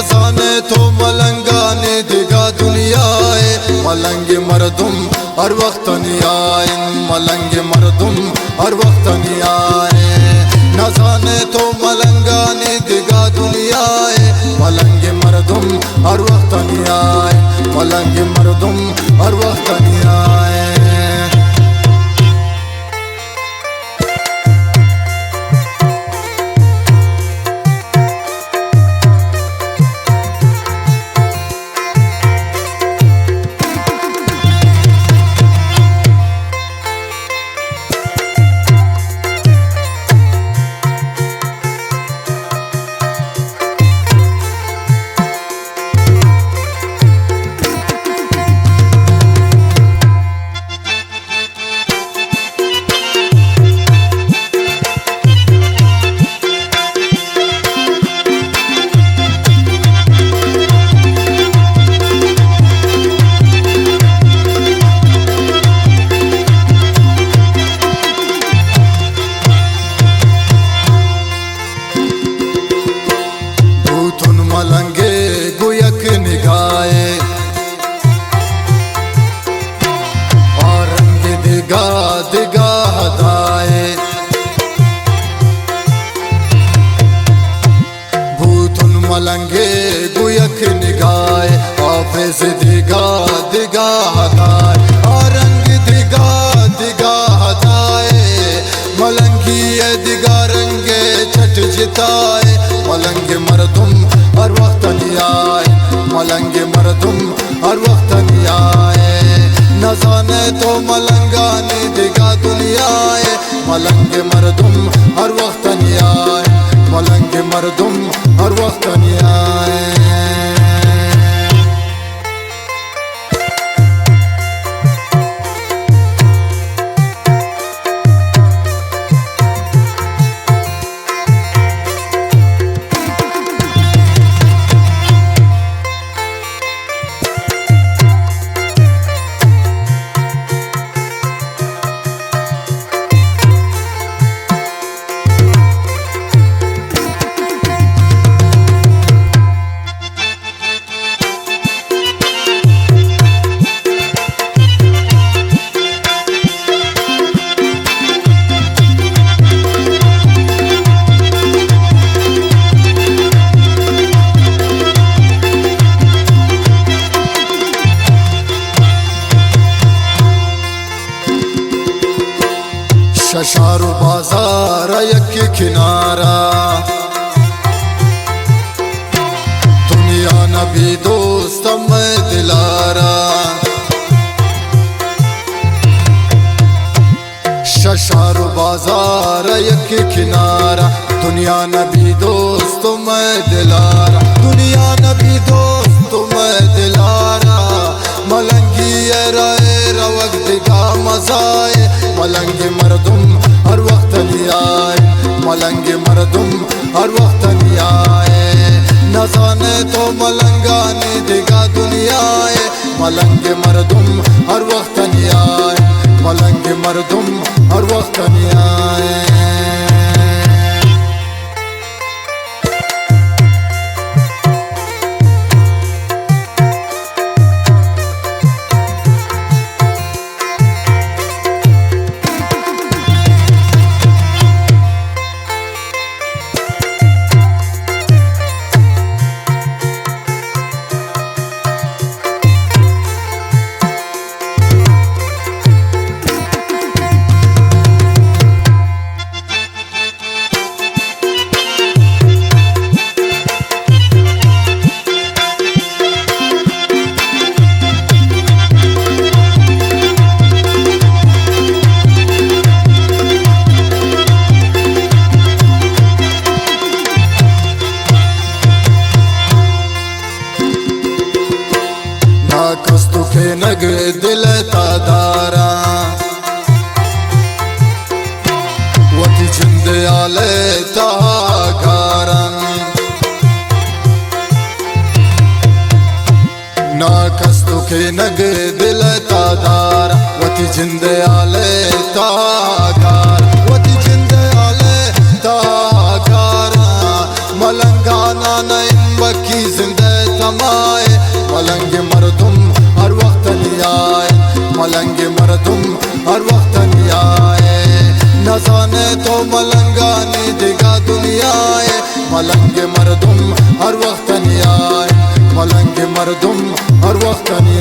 जाने तो मलंगाने दिगा दुनियाए मलंग मरदुम हर वक्त आए मलंग मरदुम हर वक्त आए न जाने तो मलंगाने दिगा दुनियाए मलंग मरदुम हर वक्त आए मलंग मरदुम हर वक्त आए मलंगे गुयक निगाए और रंग दिगा दिगा हदाए भूतुन मलंगे गुयक निगाए हाफिज दिगा दिगा हदाए और रंग दिगा दिगा हदाए मलंगी दिगा रंगे छठ जिताए मलंग मरदुम हर वक्त आए मलंग मरदुम हर वक्त आए न जाने तो मलंगाने दिगा दुनियाए मलंग मरदुम हर वक्त आए मलंग मरदुम हर वक्त आए शशारू बाजार यक किनारा दुनिया नबी दोस्त मैं दिलारा शशारू बाजार यक किनारा दुनिया नबी दोस्त मैं दिलारा दुनिया नबी दोस्त मैं दिलारा मलंगी राय रवक दिगा मजाए मलंग मरदुम हर वक्त आए मलंग मरदुम हर वक्त आए न जाने तो मलंगाने दिगा दुनियाए मलंग मरदुम हर वक्त आए मलंग मरदुम हर वक्त आए कस्तुखे नग दिल तादारा वती जिंद आले तागारन ना कस्तुखे नग दिल तादारा वती जिंद आले तागार वती जिंद आले तागारा मलंगाना न इन बकी जिंद मरदम हर वक्त नहीं आए। न जाने तो मलंगाने देगा दुनिया है, मलंग मरदम हर वक्त नहीं आए, मलंग मरदम हर वक्त नहीं